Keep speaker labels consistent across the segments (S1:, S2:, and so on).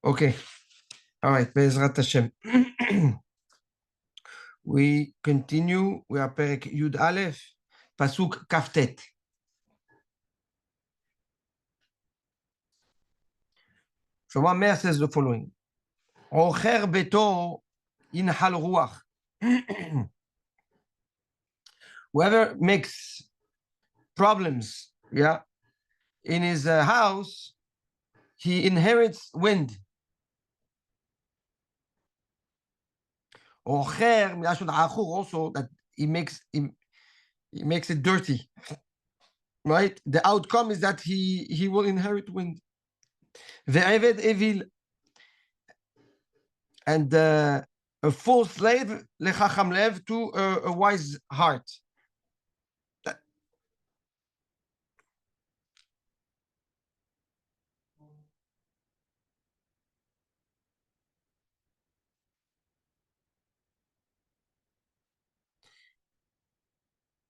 S1: Okay. All right. Be'ezrat Hashem. We continue. We are Perek Yud Aleph, Pasuk Kaftet. Shlomo Meir says the following: Ocher beto inhal ruach. Whoever makes problems, in his house, he inherits wind. Ocher, also that he makes it dirty. Right? The outcome is that he will inherit wind. Ve'eved evil, and a full slave lechacham lev, to a wise heart.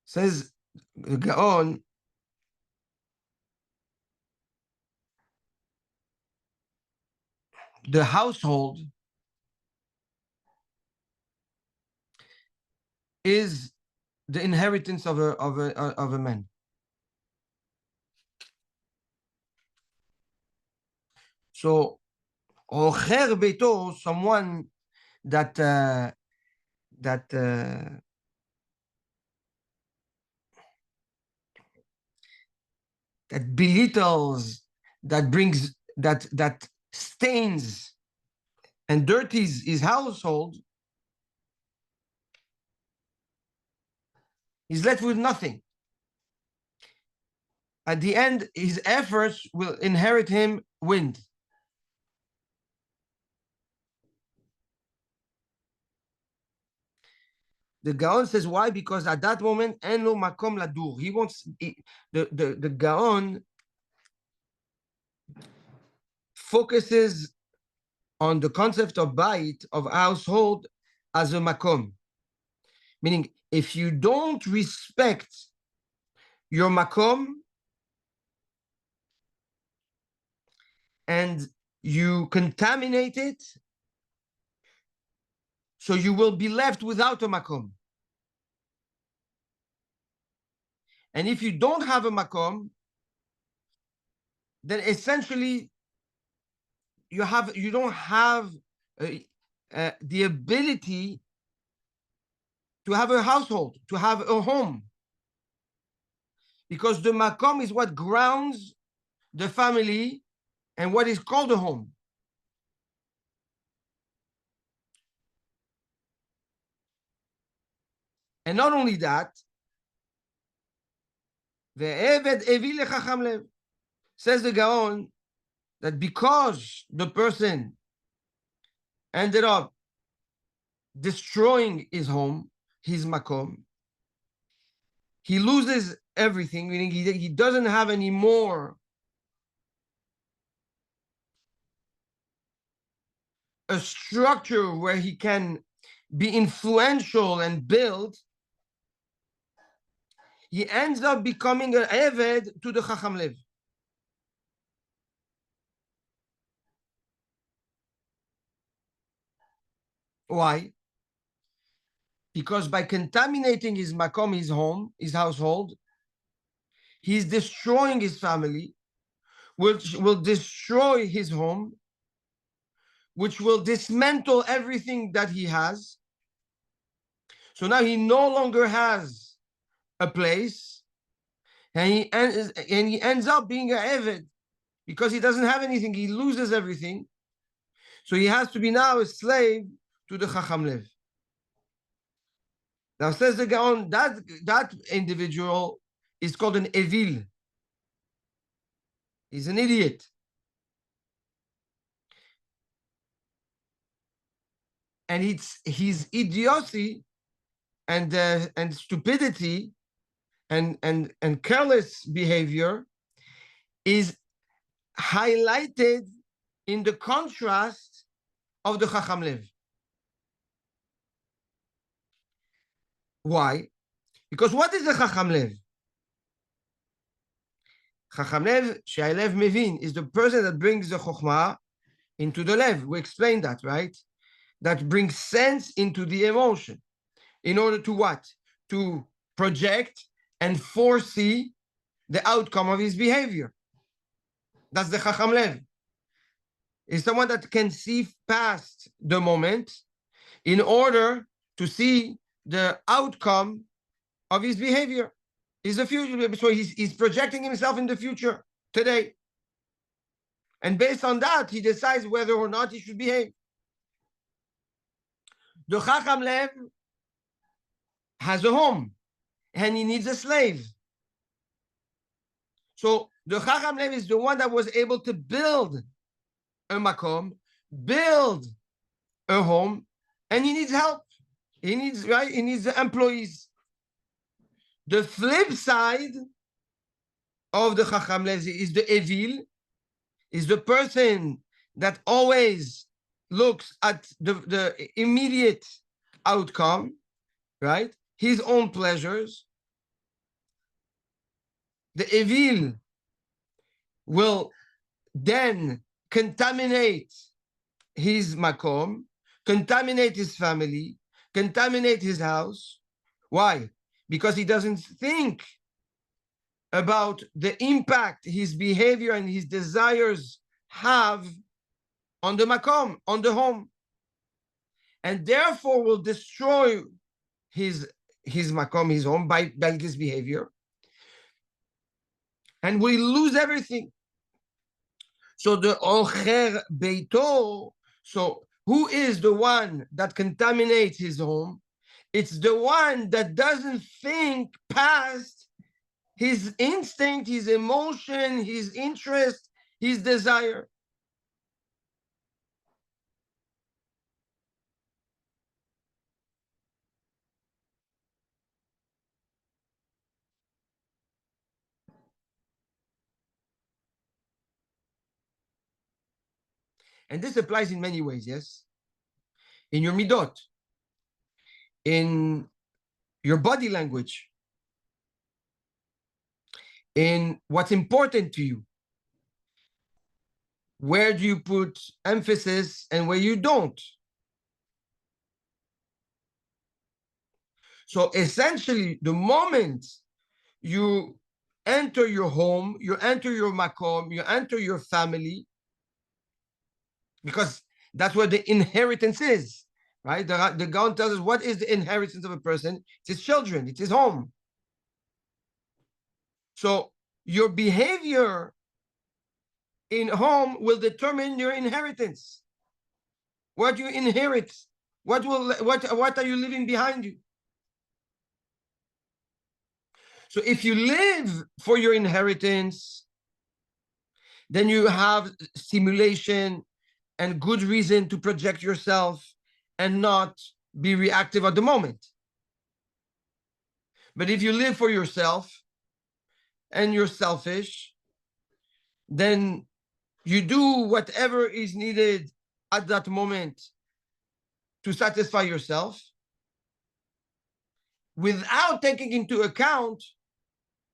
S1: Says the Gaon, the household is the inheritance of a man. So, ocher beito, someone that belittles, that stains and dirties his household, he's left with nothing. At the end, his efforts will inherit him wind. The Gaon says why? Because at that moment, en lo makom ladur. He wants the Gaon focuses on the concept of bait, of household, as a makom. Meaning, if you don't respect your makom and you contaminate it, so you will be left without a makom. And if you don't have a makom, then essentially you don't have the ability to have a household, to have a home. Because the makom is what grounds the family and what is called a home. And not only that, says the Gaon, that because the person ended up destroying his home, his makom, he loses everything, meaning he doesn't have any more a structure where he can be influential and build. He ends up becoming an eved to the Chacham Lev. Why? Because by contaminating his makom, his home, his household, he's destroying his family, which will destroy his home, which will dismantle everything that he has. So now he no longer has a place, and he ends up being an eved because he doesn't have anything. He loses everything. So he has to be now a slave to the Chacham Lev. Now says the Gaon, that individual is called an evil. He's an idiot. And it's his idiocy and stupidity and careless behavior is highlighted in the contrast of the Chacham Lev. Why? Because what is the Chacham Lev? Chacham Lev, She'alev Mevin, is the person that brings the Chokhmah, into the lev. We explained that, right? That brings sense into the emotion. In order to what? To project and foresee the outcome of his behavior. That's the Chacham Lev. Is someone that can see past the moment in order to see the outcome of his behavior. Is the future. So he's projecting himself in the future today. And based on that, he decides whether or not he should behave. The Chacham Lev has a home and he needs a slave. So the Chacham Lev is the one that was able to build a makom, build a home, and he needs help. He needs, right? He needs the employees. The flip side of the Chacham Lev is the Evil, is the person that always looks at the immediate outcome, right? His own pleasures. The Evil will then contaminate his makom, contaminate his family, contaminate his house. Why? Because he doesn't think about the impact his behavior and his desires have on the makom, on the home, and therefore will destroy his makom, his home, by this behavior, and we lose everything. So the ocher beito, so who is the one that contaminates his home? It's the one that doesn't think past his instinct, his emotion, his interest, his desire. And this applies in many ways, yes? In your midot, in your body language, in what's important to you. Where do you put emphasis and where you don't? So essentially, the moment you enter your home, you enter your makom, you enter your family, because that's where the inheritance is, right? The Gaon tells us what is the inheritance of a person? It's his children, it's his home. So your behavior in home will determine your inheritance. What you inherit, what are you leaving behind you? So if you live for your inheritance, then you have stimulation and good reason to project yourself and not be reactive at the moment. But if you live for yourself and you're selfish, then you do whatever is needed at that moment to satisfy yourself without taking into account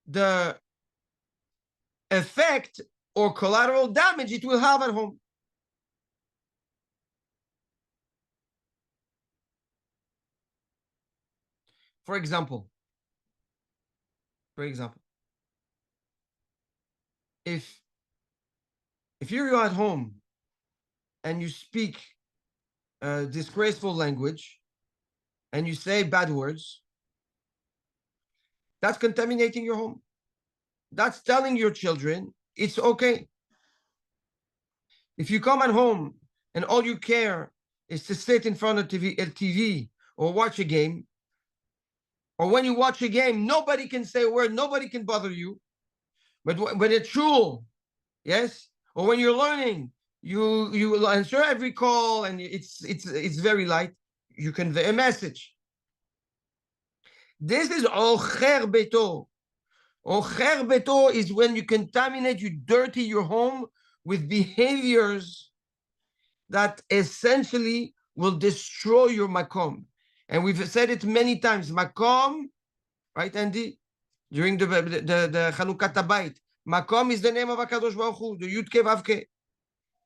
S1: the effect or collateral damage it will have at home. For example, if you're at home and you speak disgraceful language and you say bad words, that's contaminating your home. That's telling your children it's okay. If you come at home and all you care is to sit in front of TV or watch a game, or when you watch a game, nobody can say a word, nobody can bother you. But when it's true, yes, or when you're learning, you will answer every call and it's very light. You convey a message. This is ocher beto. Ocher beto is when you contaminate, you dirty your home with behaviors that essentially will destroy your makom. And we've said it many times. Makom, right, Andy? During the Chanukat Habayit, Makom is the name of HaKadosh Baruch Hu, the Yud Ke Vav Ke.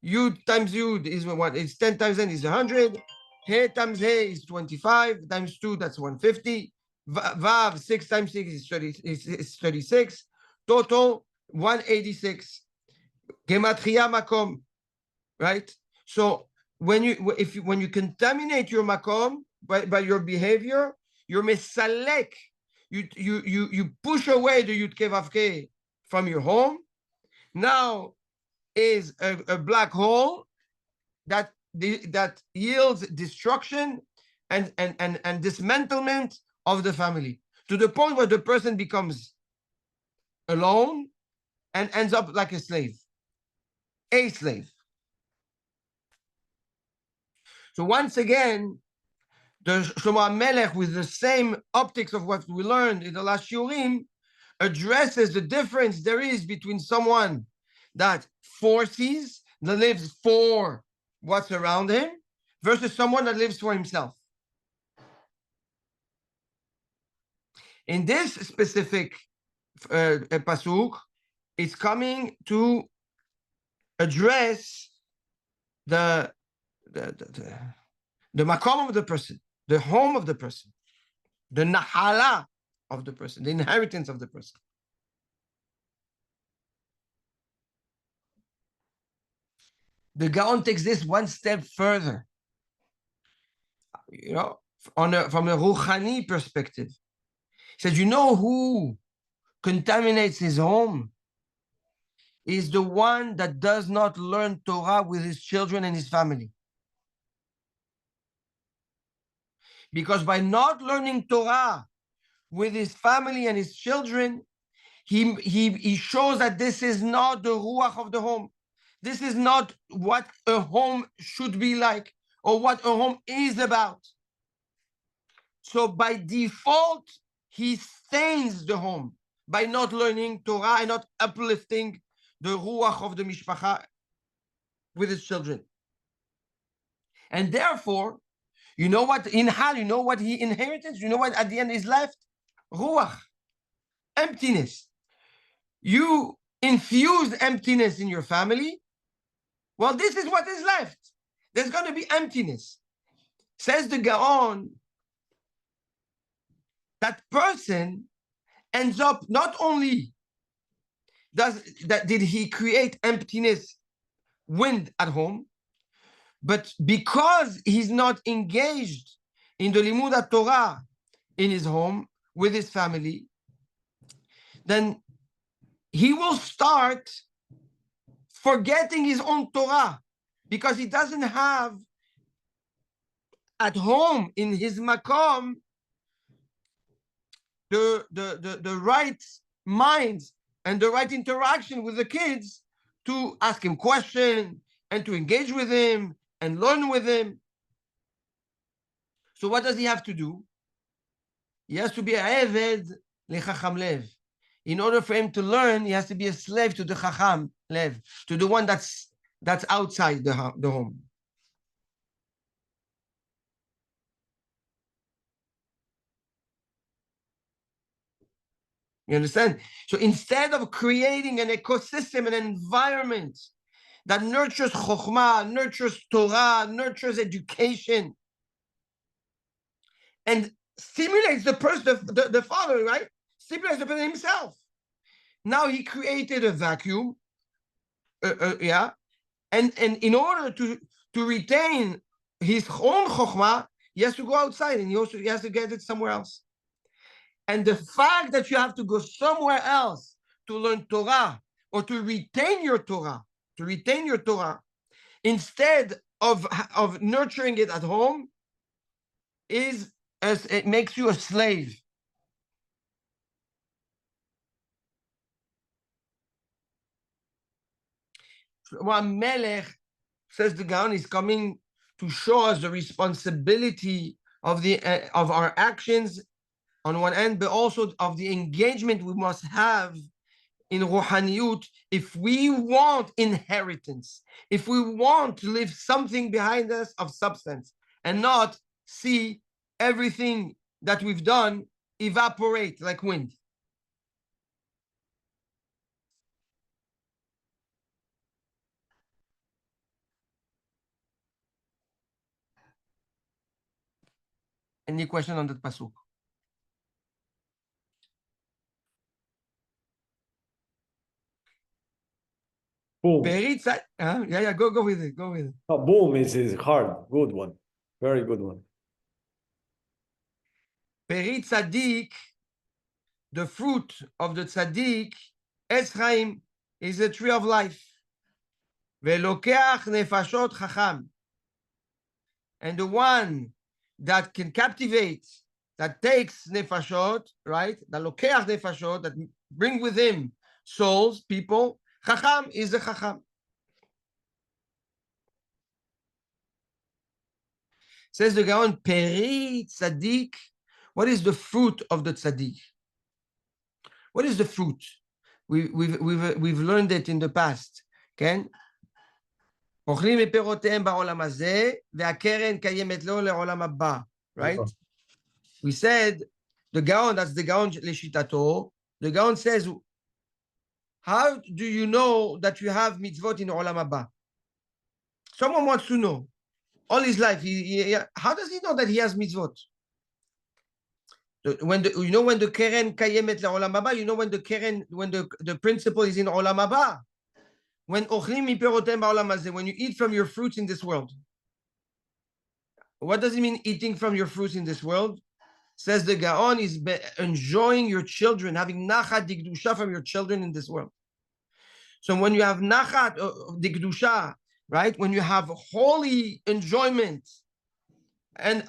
S1: Yud times Yud is what? It's 10 times N is 100. He times He is 25 times 2, that's 150. Vav, 6 times 6 is 30, is 36. Total 186. Gematria makom, right? So when you contaminate your makom by your behavior, you're mesalek. You push away the Yud Kevavke from your home. Now is a black hole that yields destruction and dismantlement of the family, to the point where the person becomes alone and ends up like a slave. So once again, the Shlomo Melech, with the same optics of what we learned in the last Shurim, addresses the difference there is between someone that foresees, that lives for what's around him, versus someone that lives for himself. In this specific pasuk, it's coming to address the makom of the person, the home of the person, the nahala of the person, the inheritance of the person. The Gaon takes this one step further. You know, from a Ruchani perspective. He says, you know who contaminates his home? Is the one that does not learn Torah with his children and his family. Because by not learning Torah with his family and his children, he shows that this is not the ruach of the home. This is not what a home should be like, or what a home is about. So by default, he stains the home by not learning Torah and not uplifting the ruach of the mishpacha with his children. And therefore, you know what in Hal, you know what he inherited? You know what at the end is left? Ruach, emptiness. You infuse emptiness in your family. Well, this is what is left. There's going to be emptiness. Says the Gaon, that person ends up not only did he create emptiness, wind at home, but because he's not engaged in the Limud Torah in his home with his family, then he will start forgetting his own Torah, because he doesn't have at home in his makom the right minds and the right interaction with the kids to ask him questions and to engage with him and learn with him. So what does he have to do? He has to be a eved lechacham lev. In order for him to learn, he has to be a slave to the chacham lev, to the one that's outside the home. You understand? So instead of creating an ecosystem, an environment that nurtures chokhmah, nurtures Torah, nurtures education, and stimulates the person, the father, right? Stimulates the person himself. Now he created a vacuum, yeah, and in order to retain his own chokhmah, he has to go outside, and he has to get it somewhere else. And the fact that you have to go somewhere else to learn Torah or to retain your Torah, instead of nurturing it at home, it makes you a slave. One Melech, says the Gaon, is coming to show us the responsibility of our actions on one end, but also of the engagement we must have in Ruhaniyut if we want inheritance, if we want to leave something behind us of substance and not see everything that we've done evaporate like wind. Any question on that pasuk?
S2: Boom.
S1: Yeah, go with it. Go with it.
S2: Oh, boom is hard. Good one. Very good one.
S1: Peri tzaddik, the fruit of the tzaddik, Etz Chaim, is a tree of life. Velokeach nefashot chacham. And the one that can captivate, that takes nefashot, right? That lokeach nefashot, that bring with him souls, people, chacham is a chacham. Says the Gaon, Peri tzaddik. What is the fruit of the tzaddik? What is the fruit? We've learned it in the past. כן? אוכלים מפירותיהם בעולם הזה, והקרן קיימת לו לעולם הבא. Right? We said, the Gaon, that's the Gaon leshitato. The Gaon says, how do you know that you have mitzvot in olam haba? Someone wants to know. All his life, how does he know that he has mitzvot? When the keren kayemet le'olam haba, when the principle is in olam haba. When ochlim miperotem ba'olam hazeh, when you eat from your fruits in this world. What does it mean eating from your fruits in this world? Says the Gaon is enjoying your children, having nachat dikdusha from your children in this world. So when you have nachat dikdusha, right? When you have holy enjoyment and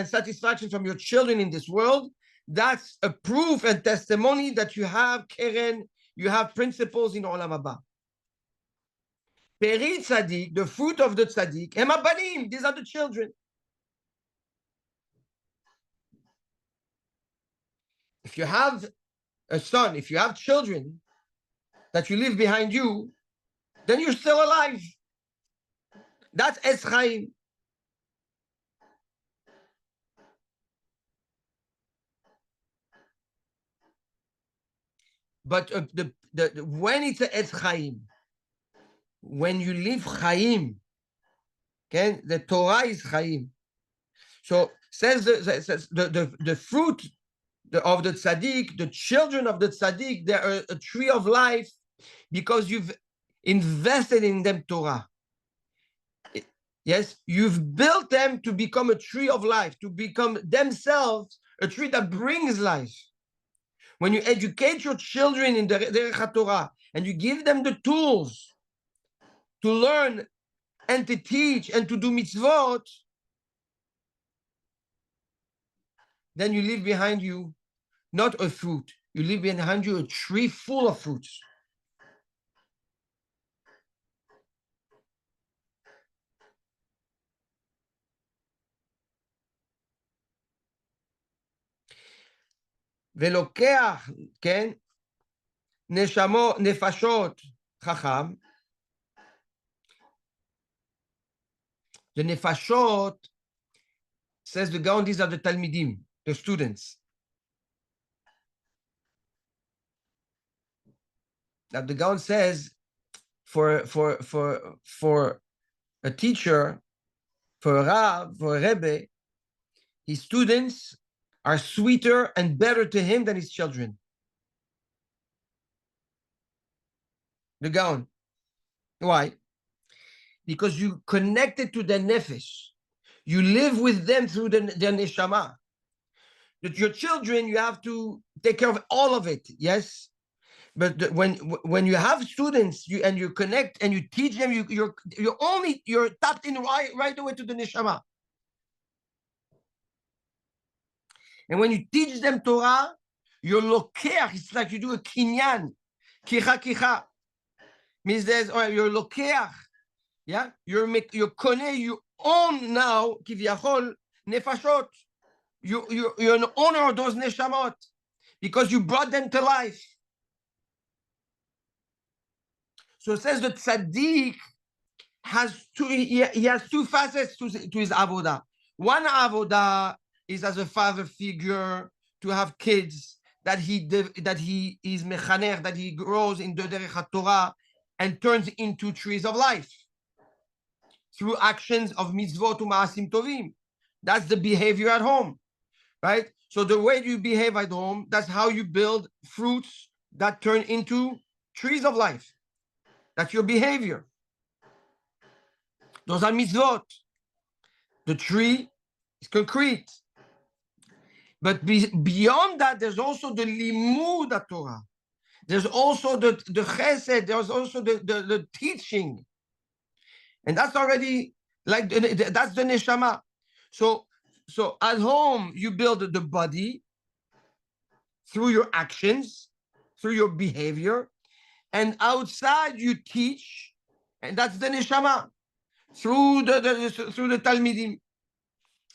S1: satisfaction from your children in this world, that's a proof and testimony that you have keren, you have principles in olam haba. Peri tzaddik, the fruit of the tzaddik, hem habanim, these are the children. If you have a son, if you have children that you leave behind you, then you're still alive. That's Etz Chaim. But when it's a Etz Chaim, when you live Chaim, okay, the Torah is Chaim. So says the fruit of the tzaddik, the children of the tzaddik, they are a tree of life because you've invested in them Torah. Yes, you've built them to become a tree of life, to become themselves a tree that brings life. When you educate your children in the Derech Torah and you give them the tools to learn and to teach and to do mitzvot, then you leave behind you not a fruit, you leave behind you a tree full of fruits. ולוקח, כן, נפשות חכם. The nefashot, says the Gaon, these are the talmidim, the students. Now the Gaon says, for a teacher, for a Rav, for a Rebbe, his students are sweeter and better to him than his children. The Gaon. Why? Because you connected to the nefesh. You live with them through their neshama. That your children, you have to take care of all of it, yes? But when you have students, you connect and you teach them, you're tapped in right away to the neshama. And when you teach them Torah, you're lokeach. It's like you do a kinyan, kicha. Means you're lokeach. Yeah, you're kone. You own now kivyachol nefashot. You're an owner of those neshamot because you brought them to life. So it says that tzaddik has two facets to his avodah. One avodah is as a father figure to have kids that he is mechaner, that he grows in the derech Torah and turns into trees of life through actions of mitzvot u'ma'asim tovim. That's the behavior at home, right? So the way you behave at home, that's how you build fruits that turn into trees of life. That's your behavior. Those are mitzvot. The tree is concrete. But beyond that, there's also the limud Torah. There's also the chesed. There's also the teaching. And that's already like, that's the neshama. So at home, you build the body through your actions, through your behavior. And outside, you teach. And that's the neshama. Through the talmidim,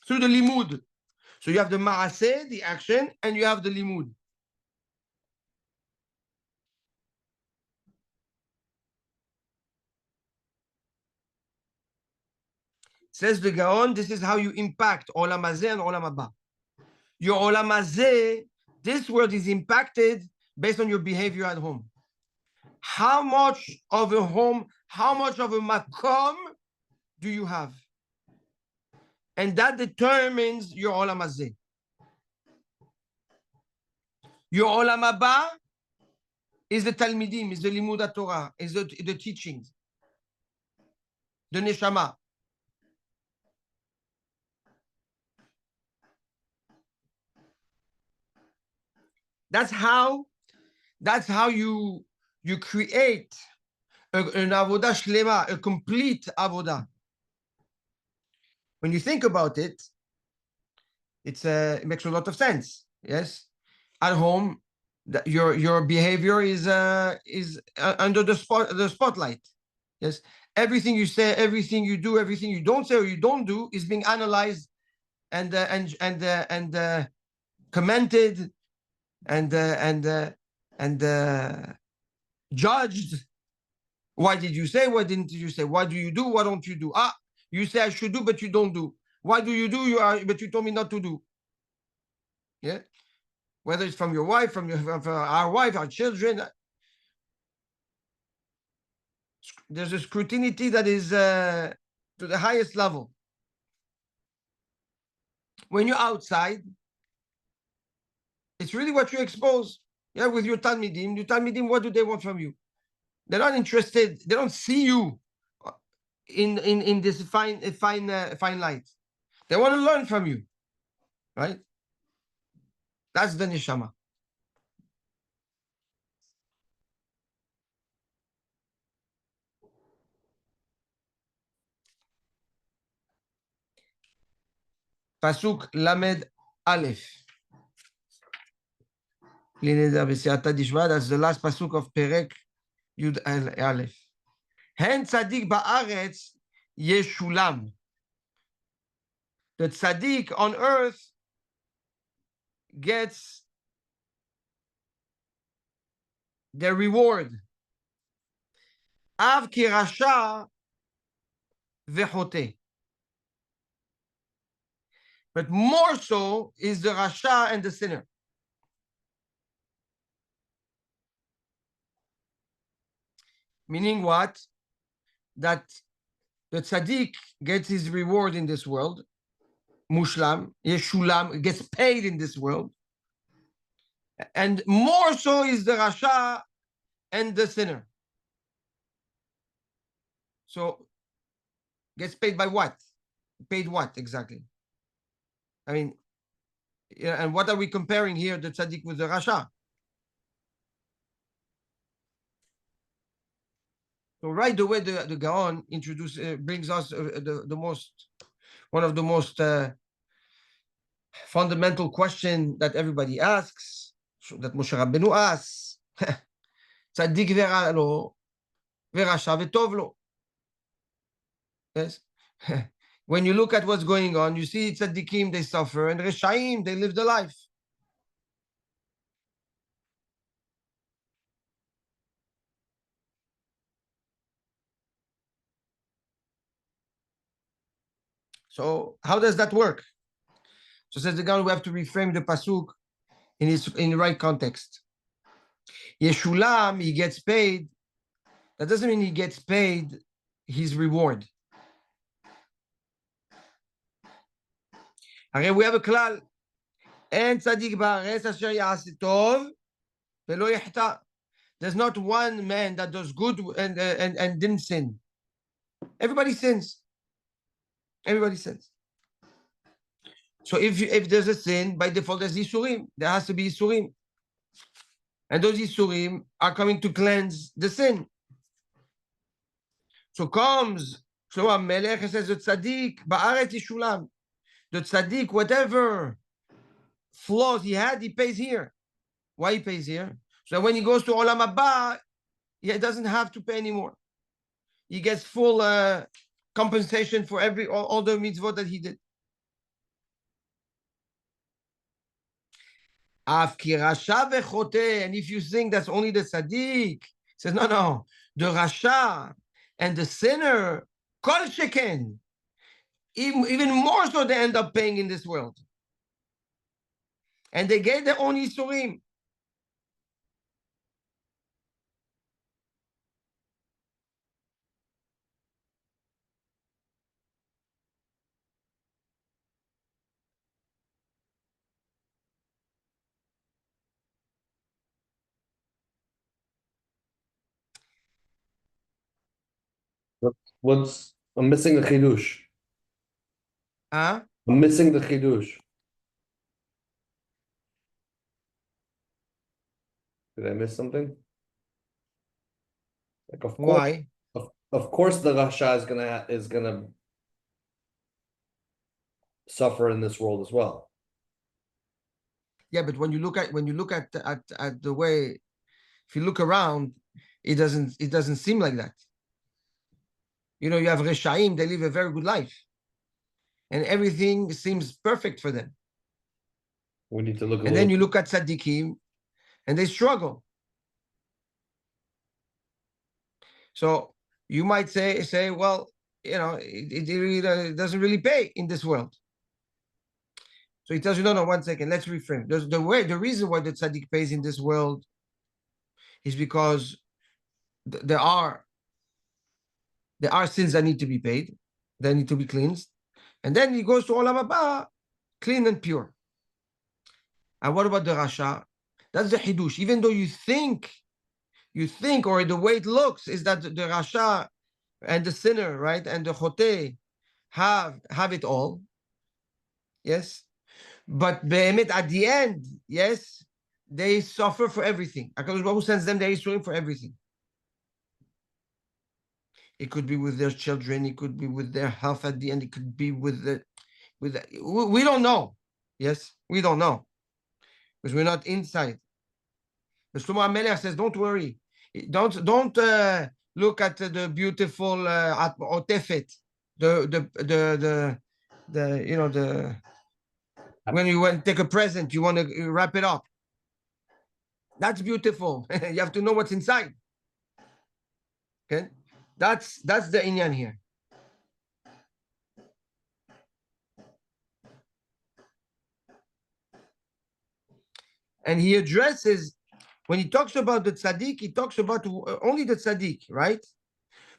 S1: through the limud. So you have the ma'aseh, the action, and you have the limud. Says the Gaon, this is how you impact Olam Hazeh and Olam Haba. Your Olam Hazeh, this world is impacted based on your behavior at home. How much of a home, how much of a makom do you have? And that determines your Olam Hazeh. Your Olam Haba is the Talmidim, is the Limud Torah, is the teachings, the Neshama. That's how you create an avodah shlema, a complete avodah. When you think about it, it makes a lot of sense. Yes, at home, your behavior is under the spotlight. Yes, everything you say, everything you do, everything you don't say or you don't do is being analyzed and commented and judged. Why did you say? Why didn't you say? What do you do? What don't you do? You say I should do, but you don't do. Why do you do? But you told me not to do. Yeah, whether it's from your wife, from our wife, our children. There's a scrutiny that is to the highest level. When you're outside, it's really what you expose. Yeah, with your Talmidim, what do they want from you? They're not interested. They don't see you in this fine light. They want to learn from you, right? That's the neshama. Pasuk Lamed Aleph. That's the last pasuk of Perek Yud Aleph. Hen tzaddik ba'aretz yeshulam. The tzaddik on earth gets their reward. Av ki rasha vechote. But more so is the rasha and the sinner. Meaning what? That the tzaddik gets his reward in this world. Mushlam, Yeshulam, gets paid in this world. And more so is the rasha and the sinner. So, gets paid by what? Paid what exactly? I mean, yeah, and what are we comparing here, the tzaddik with the rasha? So right away, the Gaon brings us one of the most fundamental question that everybody asks, that Moshe Rabbeinu asks. Tzaddik vera lo, verasha vetov lo. Yes. When you look at what's going on, you see tzaddikim, they suffer, and reshaim, they live the life. So how does that work? So says the Gaon, we have to reframe the pasuk in the right context. Yeshulam, he gets paid. That doesn't mean he gets paid his reward. הרי we have a כלל, אין צדיק בארץ אשר יעשה טוב ולא יחטא. There's not one man that does good and didn't sin. Everybody sins. Everybody sins. So if there's a sin, by default there's Isurim. There has to be Isurim. And those Isurim are coming to cleanse the sin. So comes Shlomo HaMelech and says, the tzaddik, ba'aretz yishulam. The tzaddik, whatever flaws he had, he pays here. Why he pays here? So when he goes to Olam Haba, he doesn't have to pay anymore. He gets full compensation for all the mitzvot that he did. And if you think that's only the tzaddik, he says, no. The rasha and the sinner, kol sheken, even more so they end up paying in this world. And they get their own isurim.
S2: I'm missing the chidush.
S1: Huh?
S2: I'm missing the chidush. Did I miss something? Like, of course,
S1: Why?
S2: of course, the rasha is gonna suffer in this world as well.
S1: Yeah, but when you look at the way, if you look around, it doesn't seem like that. You know, you have Reshaim, they live a very good life. And everything seems perfect for them.
S2: We need to look.
S1: And then you look at Tzaddikim, and they struggle. So you might say, well, you know, it really doesn't really pay in this world. So he tells you, no, 1 second, let's reframe. The reason why the tzaddik pays in this world is because there are sins that need to be paid, that need to be cleansed, and then he goes to Olam Haba, clean and pure. And what about the rasha? That's the hidush. Even though you think, or the way it looks is that the rasha and the sinner, right, and the choteh have it all. Yes, but be'emet at the end, yes, they suffer for everything. HaKadosh Baruch Hu sends them their Yisurim for everything. It could be with their children. It could be with their health at the end. It could be with we don't know. Yes, we don't know because we're not inside. But Shlomo HaMelech says, don't worry. Don't look at the beautiful otefet, the you know, the when you want to take a present, you want to wrap it up. That's beautiful. You have to know what's inside. Okay, that's the inyan here. And he addresses, when he talks about the tzaddik, he talks about only the tzaddik, right?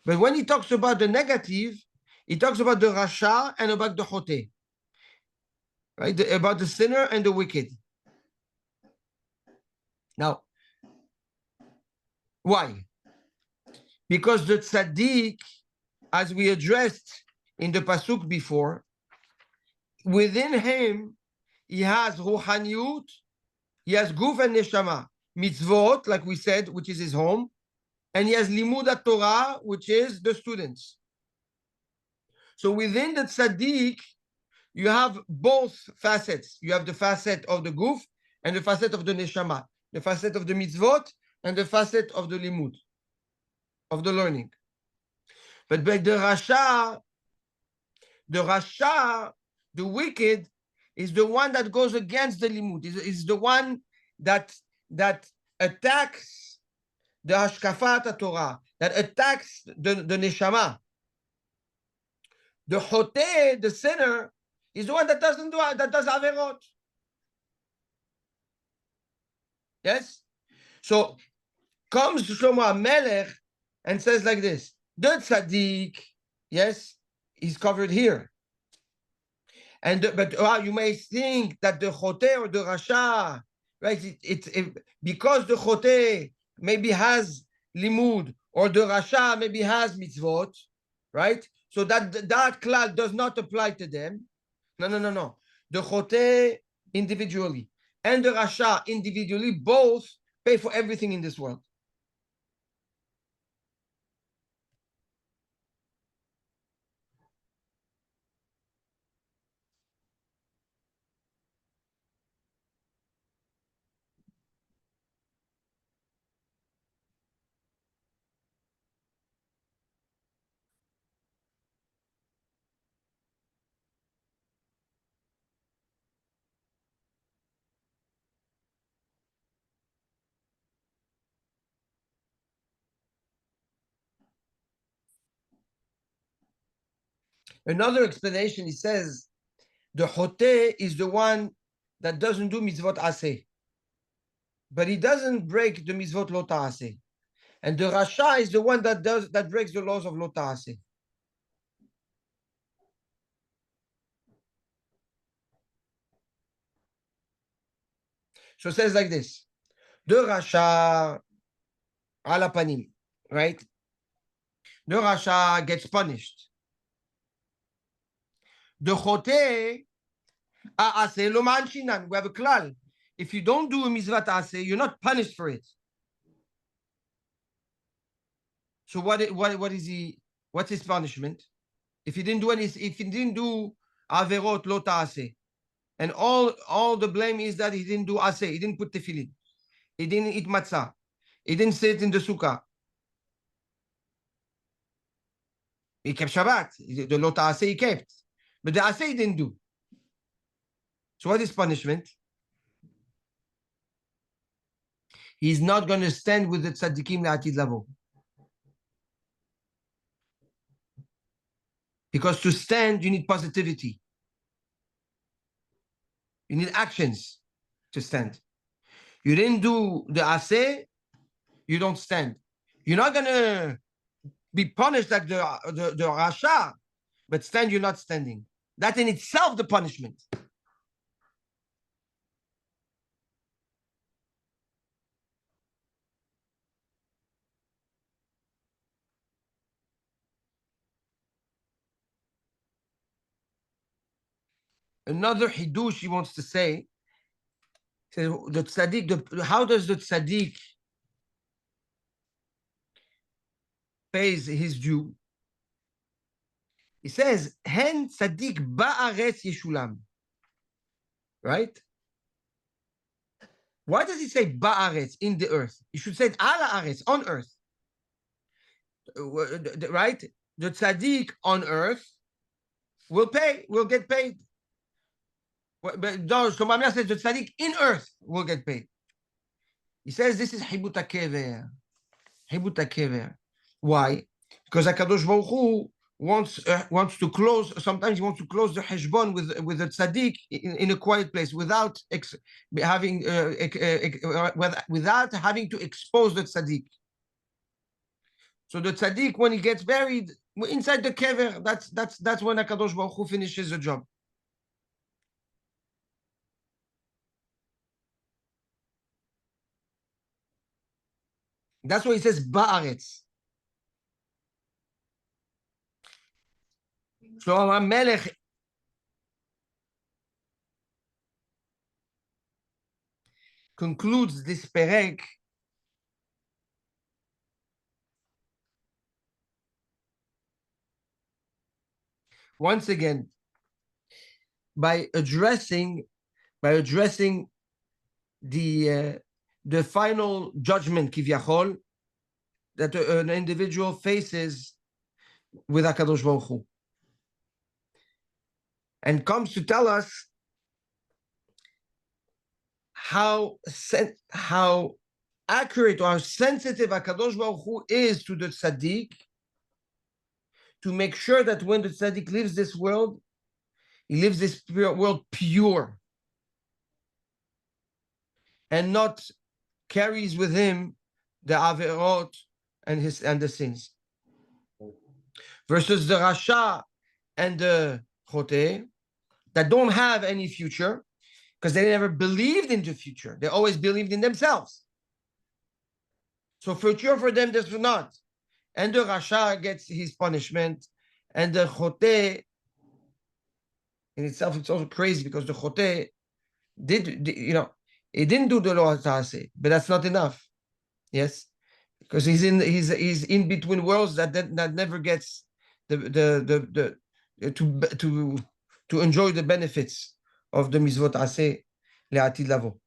S1: But when he talks about the negative, he talks about the rasha and about the choteh, right? About the sinner and the wicked. Now, why? Because the tzaddik, as we addressed in the pasuk before, within him, he has ruhaniyut, he has guf and neshama, mitzvot, like we said, which is his home, and he has limud Torah, which is the students. So within the tzaddik, you have both facets. You have the facet of the guf and the facet of the neshama, the facet of the mitzvot and the facet of the limud, of the learning. But by the rasha, the wicked, is the one that goes against the limud, is the one that attacks the hashkafat Torah, that attacks the neshama. The choteh, the sinner, is the one that does averot. Yes? So comes Shlomo HaMelech and says like this, the tzaddik, yes, is covered here. But you may think that the chote or the rasha, right? Because the chote maybe has limud or the rasha maybe has mitzvot, right? So that klal does not apply to them. No. The chote individually and the rasha individually both pay for everything in this world. Another explanation, he says, the chote is the one that doesn't do mitzvot aseh, but he doesn't break the mitzvot lo ta'aseh. And the rasha is the one that breaks the laws of lo ta'aseh. So it says like this: the rasha ala panim, right? The rasha gets punished. The chote aseh lo ma'anshinan. We have a klal. If you don't do a mitzvah aseh, you're not punished for it. So what is he? What's his punishment? If he didn't do averot lo ta'aseh, and all the blame is that he didn't do aseh, he didn't put tefillin, he didn't eat matzah, he didn't sit in the sukkah, he kept Shabbat, the lo ta'aseh he kept, but the aseh he didn't do. So what is punishment? He's not going to stand with the tzaddikim la'atid lavo. Because to stand, you need positivity. You need actions to stand. You didn't do the aseh, you don't stand. You're not going to be punished like the rasha, but stand, you're not standing. That in itself the punishment. Another hidush he wants to say, says the tzaddik, how does the tzaddik pays his due? He says, hen tzaddik ba'aretz yeshulam. Right? Why does he say ba'aretz, in the earth? He should say ala aretz, on earth. Right? The tzaddik on earth will get paid. But no, so Mamia says the tzaddik in earth will get paid. He says this is hibut hakever. Hibut hakever. Why? Because HaKadosh Baruch Hu wants to close. Sometimes he wants to close the heshbon with the tzaddik in a quiet place without having to expose the tzaddik. So the tzaddik, when he gets buried inside the kever, that's when HaKadosh Baruch Hu finishes the job. That's why he says ba'aretz. Shlomo HaMelech concludes this perek once again by addressing the final judgment kivyachol that an individual faces with HaKadosh Baruch Hu, and comes to tell us how accurate or how sensitive HaKadosh Baruch Hu is to the tzaddik, to make sure that when the tzaddik leaves this world, he lives this world pure and not carries with him the averot and the sins. Versus the rasha and the chote, that don't have any future because they never believed in the future. They always believed in themselves. So future for them, there's not. And the Rasha gets his punishment, and the Chote in itself, it's also crazy because the Chote did, he didn't do the Lo Ta'aseh, but that's not enough. Yes, because he's in between worlds that never gets the to enjoy the benefits of the mitzvot aseh le'atid lavo.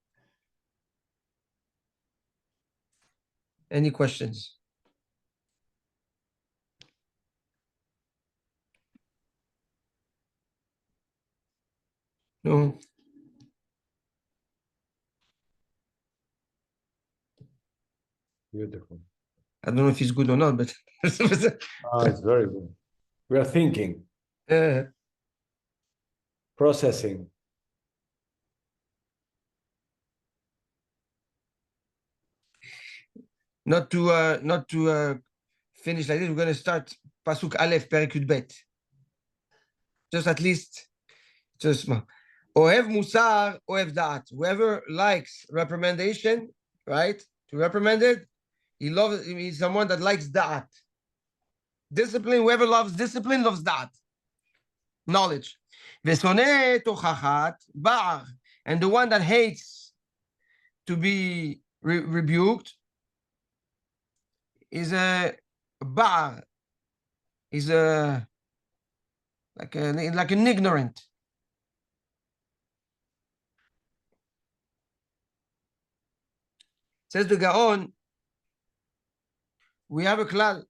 S1: Any questions? No.
S2: Beautiful.
S1: I don't know if it's good or not, but
S2: It's very good. We are thinking, processing.
S1: not to finish like this. We're going to start pasuk aleph perek bet. Just at least, just ohev musar, ohev da'at. Whoever likes reprimandation, right? To reprimand it, he's someone that likes da'at. Discipline, whoever loves discipline loves da'at. Knowledge. Vesone tochachat ba'ar. And the one that hates to be rebuked is a ba'ar. Is a like an ignorant. Says the Gaon, we have a klal.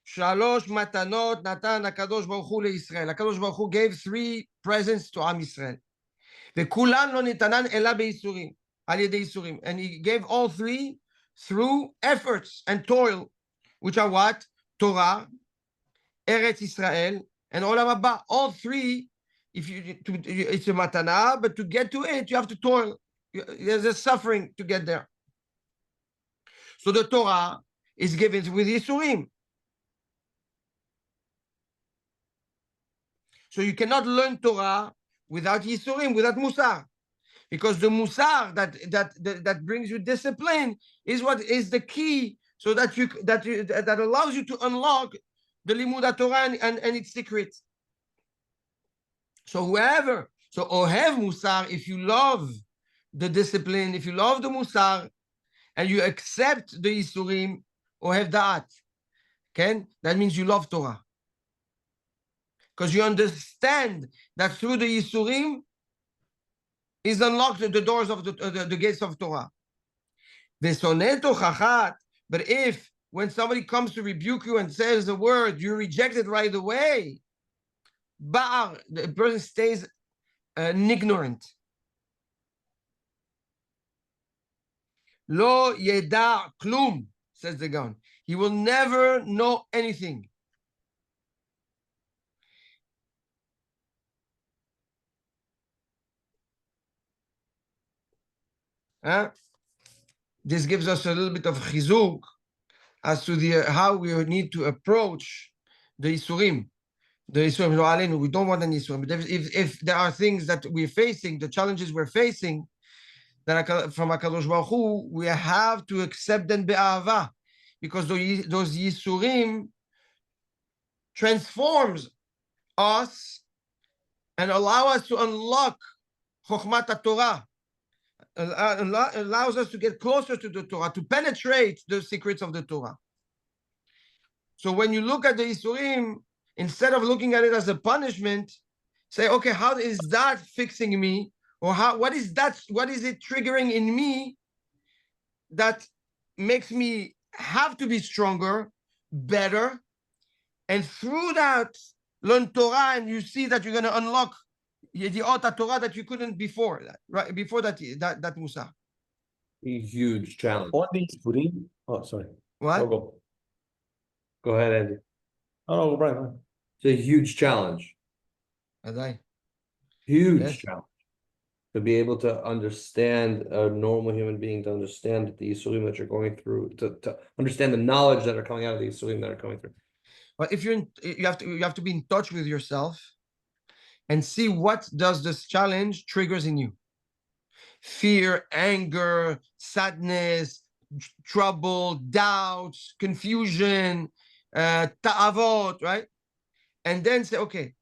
S1: Shalosh matanot natan HaKadosh Baruch Hu leYisrael. HaKadosh Baruch Hu gave 3 presents to Am Yisrael. וכולן לא ניתנן אלא בייסורים, על ידי ייסורים. And he gave all 3 through efforts and toil, which are what? Torah, Eretz Israel, and Olam Haba. All 3, it's a matana, but to get to it, you have to toil. There's a suffering to get there. So the Torah is given with Yisurim. So you cannot learn Torah without Yisurim, without Musar. Because the Musar that brings you discipline is what is the key, so that allows you to unlock the Limud Torah and its secrets. So Ohev Musar, if you love the discipline, if you love the Musar, and you accept the Yisurim, Ohev Da'at, okay? That means you love Torah. Because you understand that through the Yisurim is unlocked the doors of the gates of Torah. But if when somebody comes to rebuke you and says the word, you reject it right away, the person stays ignorant. Lo yeda klum, says the Gaon. He will never know anything. This gives us a little bit of chizuk as to how we need to approach the Isurim. The Isurim, we don't want any Isurim. But if there are things that we're facing, the challenges we're facing, then from HaKadosh Baruch Hu, we have to accept them be'ahava, because those Yisurim transforms us and allow us to unlock Chokhmat Torah, allows us to get closer to the Torah, to penetrate the secrets of the Torah. So when you look at the Isurim, instead of looking at it as a punishment, say, okay, how is that fixing me? Or what is it triggering in me that makes me have to be stronger, better? And through that, learn Torah, and you see that you're going to unlock the Torah that you couldn't before that, right? Before that Musa.
S2: A huge challenge. On the Isurim. Oh, sorry.
S1: What?
S2: Go ahead, Andy. Oh, no, Brian. It's a huge challenge. Huge challenge. To be able to understand a normal human being, to understand the Yisurim that you're going through, to understand the knowledge that are coming out of the Yisurim that are coming through.
S1: But if you have to be in touch with yourself, and see what does this challenge triggers in you. Fear, anger, sadness, trouble, doubts, confusion, ta'avot, right? And then say, okay,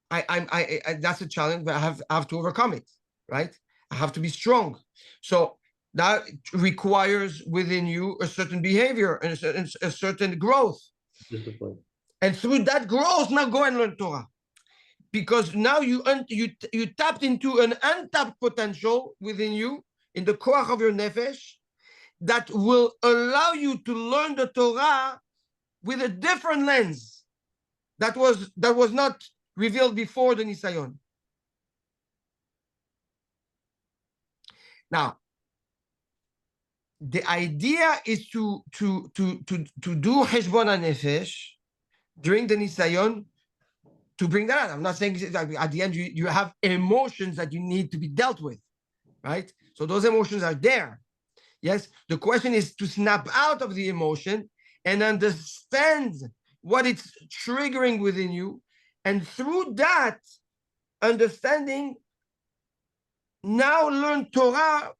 S1: I that's a challenge, but I have to overcome it, right? I have to be strong. So that requires within you a certain behavior and a certain growth.
S2: Discipline.
S1: And through that growth, now go and learn Torah. Because now you tapped into an untapped potential within you, in the koach of your nefesh, that will allow you to learn the Torah with a different lens that was not revealed before the Nisayon. Now, the idea is to do Heshbon HaNefesh during the Nisayon, to bring that out. I'm not saying at the end you have emotions that you need to be dealt with, right? So those emotions are there. Yes, the question is to snap out of the emotion and understand what it's triggering within you. And through that understanding, now learn Torah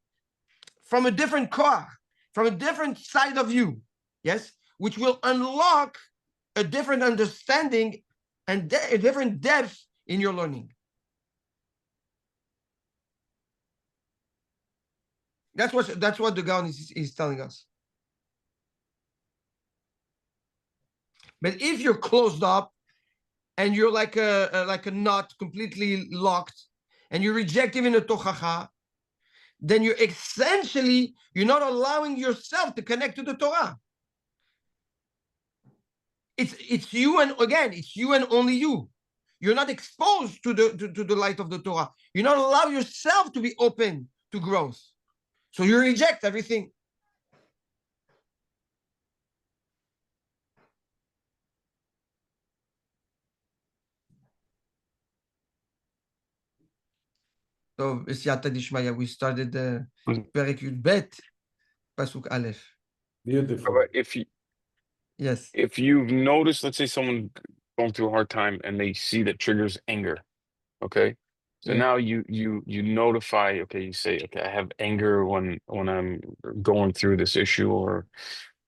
S1: from a different core, from a different side of you, yes, which will unlock a different understanding and a different depth in your learning. That's what the Gaon is telling us. But if you're closed up and you're like a knot completely locked, and you reject even a tochacha, then you're not allowing yourself to connect to the Torah. It's you, and again, it's you and only you. You're not exposed to the light of the Torah. You're not allow yourself to be open to growth. So you reject everything. So, B'siyata Dishmaya, we started the Perek Yud Bet, Pasuk Aleph.
S2: Beautiful.
S3: But
S1: Yes.
S3: if you've noticed, let's say someone going through a hard time and they see that triggers anger, okay? So
S1: Yeah.
S3: now you notify, okay, you say, okay, I have anger when I'm going through this issue, or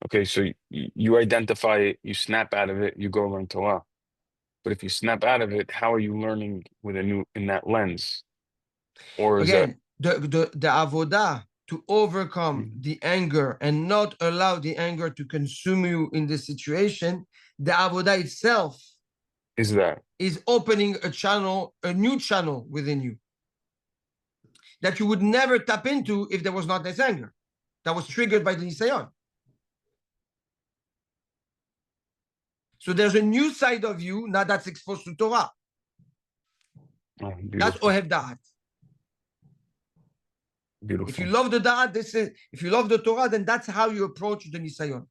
S3: okay, so you identify it, you snap out of it, you go learn Torah. But if you snap out of it, how are you learning with in that lens? Or is
S1: Again, the avodah to overcome the anger and not allow the anger to consume you in this situation, the avodah itself
S3: that
S1: is opening a new channel within you that you would never tap into if there was not this anger that was triggered by the Nisayon. So there's a new side of you now that's exposed to Torah. That's
S3: beautiful,
S1: Ohev Da'at.
S3: beautiful.
S1: If you love the Da'at, if you love the Torah, then that's how you approach the Nisayon.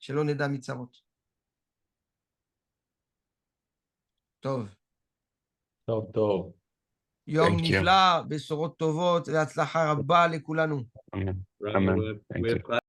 S1: שלא נדע מצרות. טוב.
S2: טוב.
S1: יום
S3: Thank you.
S1: נפלא, בשורות טובות והצלחה רבה לכולנו.
S3: Amen.
S2: Rabbi,
S3: Amen. Thank
S2: we
S3: you.
S2: have